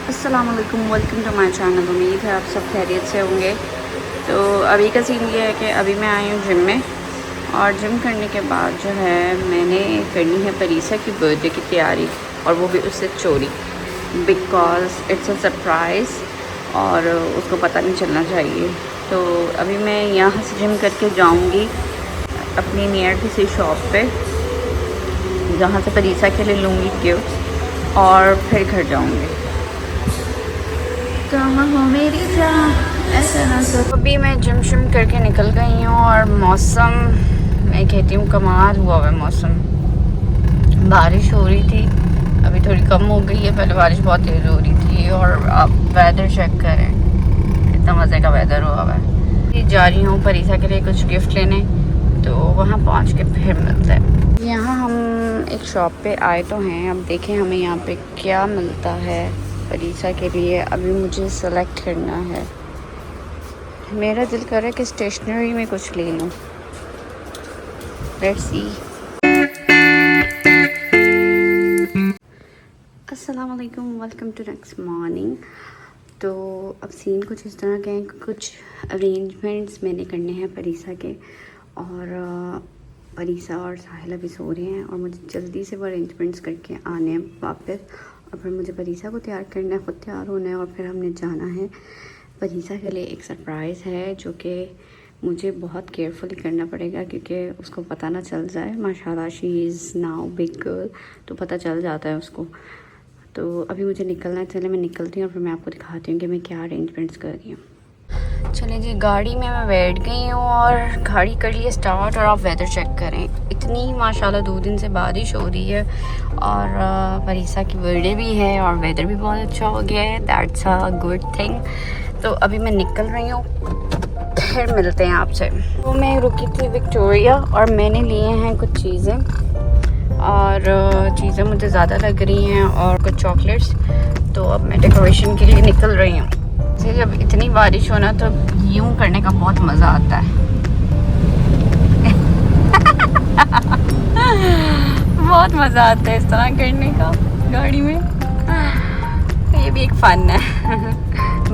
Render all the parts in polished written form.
अस्सलाम वालेकुम, welcome to my channel. उम्मीद है आप सब खैरियत से होंगे। तो अभी का सीन ये है कि अभी मैं आई हूँ जिम में, और जिम करने के बाद जो है मैंने करनी है परीसा की बर्थडे की तैयारी, और वो भी उससे चोरी, बिकॉज़ इट्स अ सरप्राइज़ और उसको पता नहीं चलना चाहिए। तो अभी मैं यहाँ से जिम करके जाऊँगी अपनी नियर किसी शॉप पे, जहाँ से परीसा के लिए लूँगी गिफ्ट, और फिर घर जाऊँगी। कहाँ हो मेरी जान, ऐसा ना सब। अभी मैं जिम शिम करके निकल गई हूँ, और मौसम मैं कहती हूँ कमाल हुआ है मौसम। बारिश हो रही थी, अभी थोड़ी कम हो गई है, पहले बारिश बहुत तेज़ हो रही थी। और आप वेदर चेक करें, कितना मज़े का वेदर हुआ है। जा रही हूँ परीसा के लिए कुछ गिफ्ट लेने, तो वहाँ पहुँच के फिर मिलते हैं। यहाँ हम एक शॉप पे आए तो हैं, अब देखें हमें यहाँ पे क्या मिलता है परीसा के लिए। अभी मुझे सेलेक्ट करना है, मेरा दिल कर रहा है कि स्टेशनरी में कुछ ले लूँ। Let's see. अस्सलाम वालेकुम, वेलकम टू नेक्स्ट मॉर्निंग। तो अब सीन कुछ इस तरह के हैं, कुछ अरेंजमेंट्स मैंने करने हैं परीसा के, और परीसा और साहिल अभी सो रहे हैं, और मुझे जल्दी से वो अरेंजमेंट्स करके आने हैं वापस, और फिर मुझे परीसा को तैयार करना है, ख़ुद तैयार होना है, और फिर हमने जाना है। परीसा के लिए एक सरप्राइज़ है जो कि मुझे बहुत केयरफुली करना पड़ेगा, क्योंकि उसको पता ना चल जाए। माशाल्लाह she is now big girl, तो पता चल जाता है उसको। तो अभी मुझे निकलना है, चले मैं निकलती हूँ और फिर मैं आपको दिखाती हूँ कि मैं क्या अरेंजमेंट्स कर रही हूँ। चलें जी, गाड़ी में मैं बैठ गई हूँ और गाड़ी कर लिए स्टार्ट। और आप वेदर चेक करें, इतनी माशाल्लाह 2 दिन से बारिश हो रही है, और परीसा की बर्थडे भी है, और वेदर भी बहुत अच्छा हो गया है। That's a good thing. तो अभी मैं निकल रही हूँ, फिर मिलते हैं आपसे। तो मैं रुकी थी विक्टोरिया, और मैंने लिए हैं कुछ चीज़ें, और चीज़ें मुझे ज़्यादा लग रही हैं, और कुछ चॉकलेट्स। तो अब मैं डेकोरेशन के लिए निकल रही हूँ। जब इतनी बारिश हो ना, तो यूं करने का बहुत मज़ा आता है। बहुत मज़ा आता है इस तरह करने का गाड़ी में, ये भी एक फ़न है।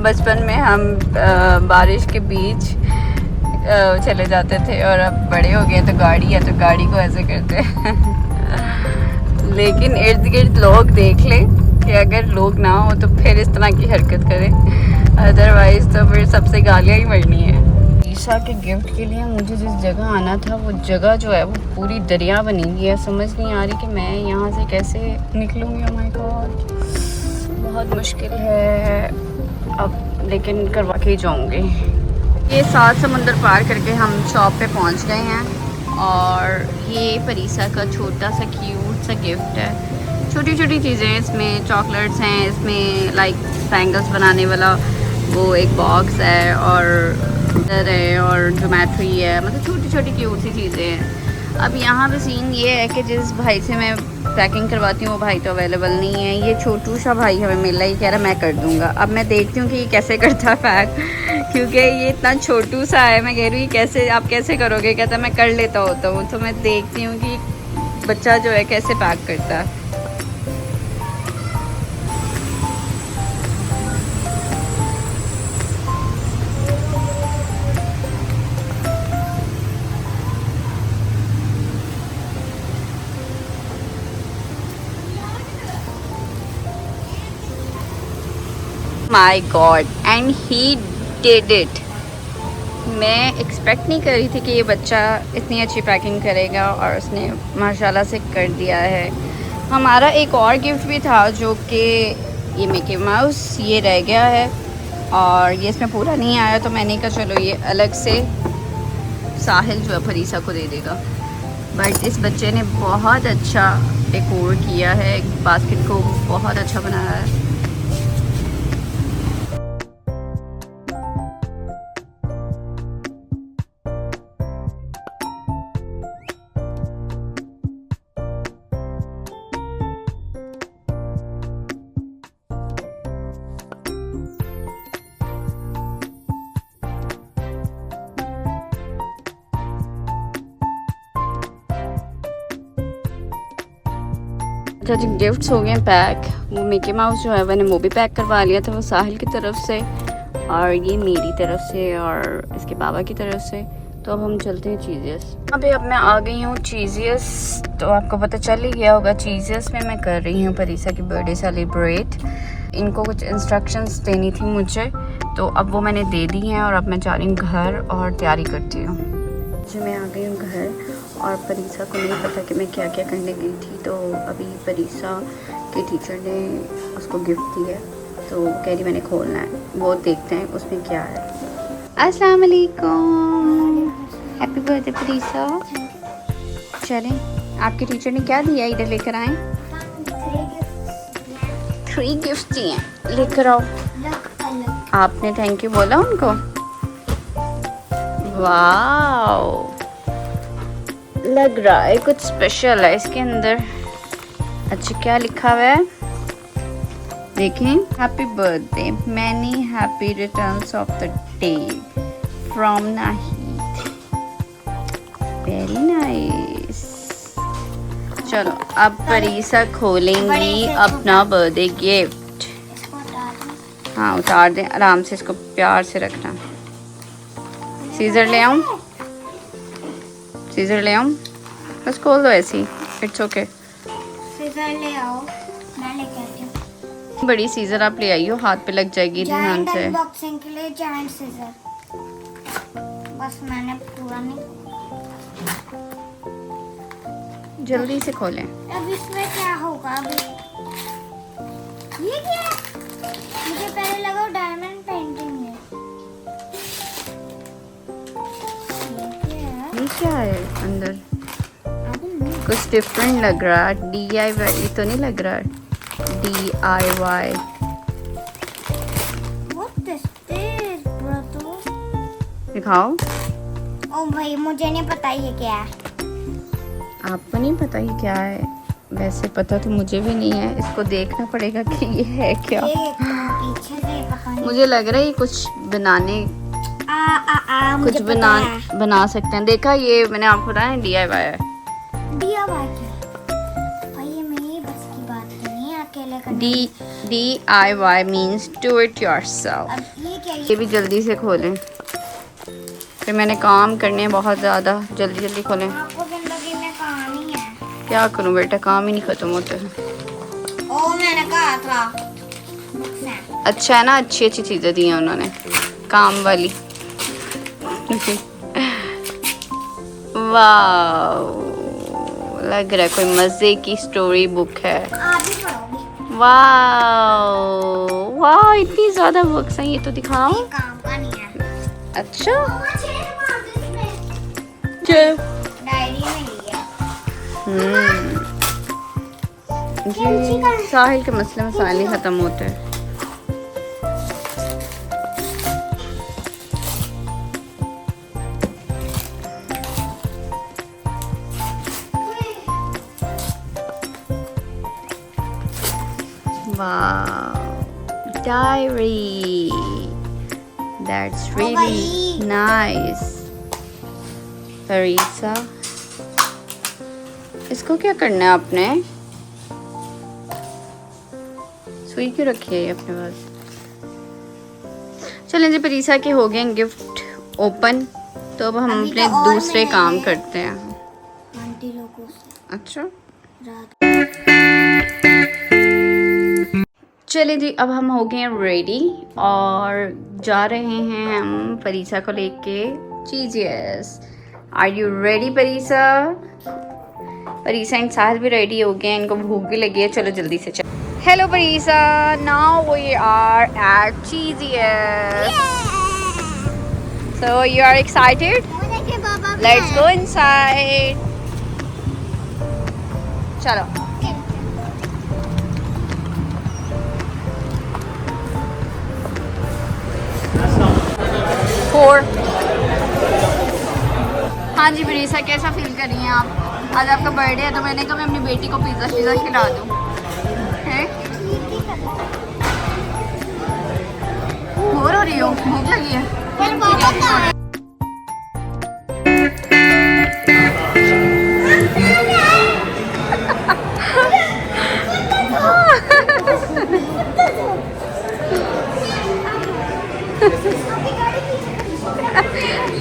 बचपन में हम बारिश के बीच चले जाते थे, और अब बड़े हो गए तो गाड़ी है, तो गाड़ी को ऐसे करते हैं। लेकिन इर्द गिर्द लोग देख लें कि अगर लोग ना हो तो फिर इस तरह की हरकत करें, अदरवाइज़ तो फिर सबसे गालियाँ ही मरनी है। ईशा के गिफ्ट के लिए मुझे जिस जगह आना था, वो जगह जो है वो पूरी दरिया बनी हुई है। समझ नहीं आ रही कि मैं यहाँ से कैसे निकलूँगी। ओह माय गॉड, बहुत मुश्किल है अब, लेकिन करवा के ही जाऊँगी। ये 7 समुंदर पार करके हम शॉप पे पहुँच गए हैं, और ये परीसा का छोटा सा क्यूट सा गिफ्ट है। छोटी छोटी चीज़ें हैं इसमें, चॉकलेट्स हैं इसमें, लाइक बैंगल्स बनाने वाला वो एक बॉक्स है, और इधर है, और ज्योमेट्री है, मतलब छोटी छोटी क्यूट सी चीज़ें हैं। अब यहाँ पे सीन ये है कि जिस भाई से मैं पैकिंग करवाती हूँ वो भाई तो अवेलेबल नहीं है। ये छोटू सा भाई हमें मिला, ही कह रहा मैं कर दूँगा। अब मैं देखती हूँ कि ये कैसे करता है पैक, क्योंकि ये इतना छोटू सा है। मैं कह रही हूँ कैसे, आप कैसे करोगे? कहता है मैं कर लेता होता हूँ। तो मैं देखती हूँ कि बच्चा जो है कैसे पैक करता है। My god, and he did it. मैं एक्सपेक्ट नहीं कर रही थी कि ये बच्चा इतनी अच्छी पैकिंग करेगा, और उसने माशाल्लाह से कर दिया है। हमारा एक और गिफ्ट भी था जो कि ये मिकी माउस, ये रह गया है, और ये इसमें पूरा नहीं आया, तो मैंने कहा चलो ये अलग से साहिल जो है फरीसा को दे देगा। बट इस बच्चे ने बहुत अच्छा डेकोर किया है, बास्केट को बहुत अच्छा बनाया है। अच्छा जी, गिफ्ट्स हो गए पैक। वो मिकी माउस जो है मैंने वो भी पैक करवा लिया था, वो साहिल की तरफ से और ये मेरी तरफ से और इसके पापा की तरफ से। तो अब हम चलते हैं चीज़ियस। अभी अब मैं आ गई हूँ चीज़ियस। तो आपको पता चल ही गया होगा, चीज़ियस में मैं कर रही हूँ परीसा की बर्थडे सेलिब्रेट। इनको कुछ इंस्ट्रक्शंस देनी थी मुझे, तो अब वो मैंने दे दी हैं और अब मैं जा रही हूँ घर और तैयारी करती हूँ जी। मैं आ गई हूँ घर और परीसा को नहीं पता कि मैं क्या क्या करने गई थी। तो अभी परीसा के टीचर ने उसको गिफ्ट दिया, तो कह रही मैंने खोलना है, वो देखते हैं उसमें क्या है। अस्सलाम वालेकुम, हैप्पी बर्थडे परीसा। चलें, आपके टीचर ने क्या दिया, इधर लेकर आए। 3 गिफ्ट दिए, लेकर आओ। आपने थैंक यू बोला उनको? वाओ, लग रहा है कुछ स्पेशल है इसके अंदर। अच्छा, क्या लिखा हुआ है देखें। Happy birthday, many happy returns of the day from Nahid. Very nice. चलो अब परीसा खोलेंगी अपना बर्थडे गिफ्ट। हाँ उतार दें, आराम से इसको प्यार से रखना। सीजर ले आऊं? सीजर ले आऊं? बस खोल दो ऐसे ही, इट्स ओके। सीजर ले आओ, मैं लेके आती हूँ। बड़ी सीजर आप ले आई हो, हाथ पे लग जाएगी ध्यान से। अनबॉक्सिंग के लिए जायंट सीजर, बस मैंने पूरा नहीं। जल्दी से खोलें। अब इसमें क्या होगा? अभी ये क्या है? मुझे पहले लगा डायमंड पेंटिंग है। ये क्या है अंदर? अभी कुछ डिफरेंट लग रहा है। DIY तो नहीं लग रहा है? DIY। What is this bro? दिखाओ। ओ भाई, मुझे नहीं पता ये क्या है। आपको नहीं पता ये क्या है? वैसे पता तो मुझे भी नहीं है, इसको देखना पड़ेगा कि ये है क्या। ये पीछे से पता नहीं। मुझे लग रहा है ये कुछ बनाने, मुझे कुछ पता है। बना सकते हैं। देखा, ये मैंने आपको बताया DIY है। DIY भाई, ये मेरी बस की बात नहीं है, अकेले करना। DIY means do it yourself। अब ये क्या है? ये भी जल्दी से खोलें, फिर मैंने काम करने हैं बहुत ज़्यादा। जल्दी जल्दी खोलें। आपको जिंदगी में काम ही है। क्या करूं बेटा, काम ही नहीं ख़त्म होते। ओ मैंने कहा था बुक्स हैं। अच्छा है ना, अच्छी अच्छी चीज़ें दी हैं उन्होंने, काम वाली। वाह, लग रहा है कोई मज़े की स्टोरी बुक है। आप भी पढ़ोगी? वाह वाह, इतनी ज़्यादा बुक्स हैं, ये तो दिखाओ। ये काम का नहीं है। अच्छा, डायरी में ली है। जी, साहिल के मसले मसाइल नहीं ख़त्म होते। Wow, diary. That's really nice. परीसा, इसको क्या करना है आपने? सुई क्यों रखी है अपने पास? चलें जी, परीसा के हो गए गिफ्ट ओपन, तो अब हम अपने दूसरे काम करते हैं। आंटी लोगों से। अच्छा, रात चलिए जी, अब हम हो गए हैं रेडी और जा रहे हैं हम परीसा को लेके Cheezious. Are you ready Parisa? Parisa इन साथ भी रेडी हो गए हैं, इनको भूख भी लगी है। चलो जल्दी से चलो। Hello Parisa, now we are at Cheezious. So you are excited? Let's go inside. चलो। हाँ जी परीसा, कैसा फील कर रही हैं आप? आज आपका बर्थडे है, तो मैंने कहा मैं अपनी बेटी को पिज़्ज़ा शिज़्ज़ा खिला दूँ। हैं? बोर हो रही हो? भूख लगी है?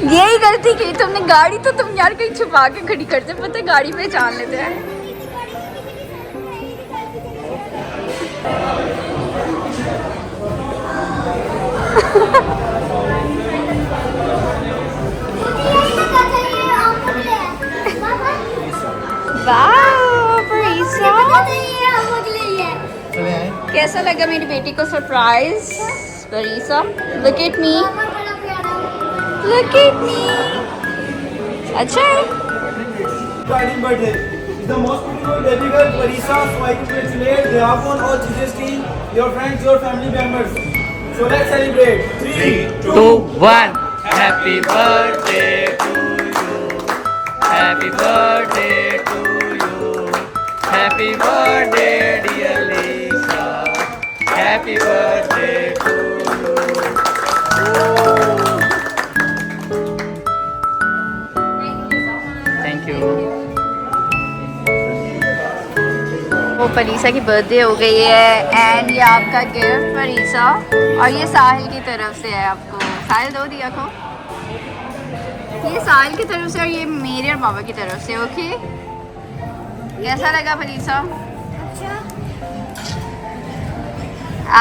यही गलती की तुमने, गाड़ी तो तुम यार कहीं छुपा के खड़ी करते, पता है गाड़ी पहचान लेते हैं। कैसा लगा मेरी बेटी को surprise? Parisa, look at me, look at me. अच्छा है। Wedding birthday is the most beautiful baby girl, Parisa. So I congratulate behalf on all Jesus team, your friends, your family members. So let's celebrate. 3, 2, 1. Happy birthday to you. Happy birthday to you. Happy birthday, dear Lisa. Happy birthday to you. Thank you. वो परीसा की birthday हो गई है and ये आपका gift परीसा, और ये साहिल की तरफ से है आपको। साहिल दो दिया को, ये साहिल की तरफ से और ये मेरे और बाबा की तरफ से। ओके, कैसा लगा परीसा?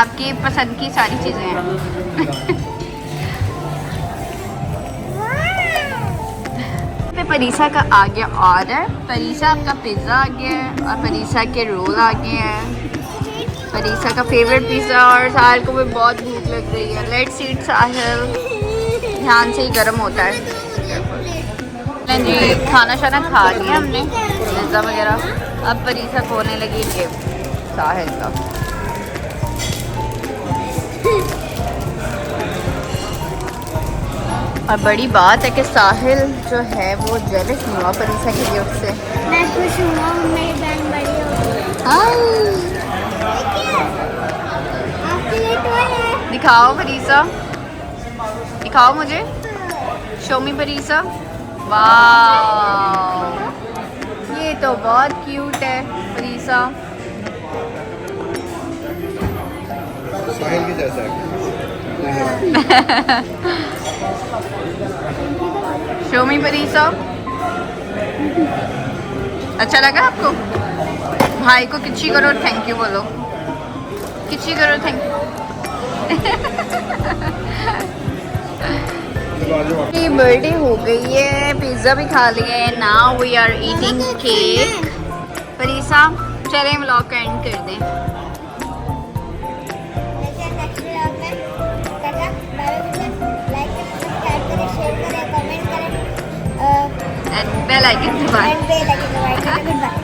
आपकी पसंद की सारी चीज़ें हैं। परीसा का आ गया ऑर्डर। परीसा आपका पिज़्ज़ा आ गया है और परीसा के रोल आ गए हैं। परीसा का फेवरेट पिज़्ज़ा, और साहिल को भी बहुत भूख लग रही है। लेट्स ईट साहिल, ध्यान से ही गर्म होता है। जी खाना शाना खा लिया हमने, पिज़्ज़ा वगैरह। अब परीसा खोलने लगी गिफ्ट साहिल का। और बड़ी बात है कि साहिल जो है वो जेलस नहीं हुआ परीसा की गिफ्ट से। मैं खुश हुआ, मेरी बहन बड़ी हो गई। आपके लिए टॉय है। दिखाओ परीसा, दिखाओ मुझे, शो मी परीसा। वाह, ये तो बहुत क्यूट है परीसा। साहिल की जैसा है। Show me Parisa. अच्छा लगा आपको? भाई को किच्ची करो, थैंक यू बोलो, किच्ची करो, थैंक यू। ये बर्थडे हो गई है, पिज़्ज़ा भी खा लिए हैं। Now we are eating cake. Parisa चलें व्लॉग का एंड कर दें। लाइक करें, सब्सक्राइब करें, शेयर करें, कमेंट करें एंड बेल आइकन दबाएं। एंड बेल आइकन दबाएं। Good bye.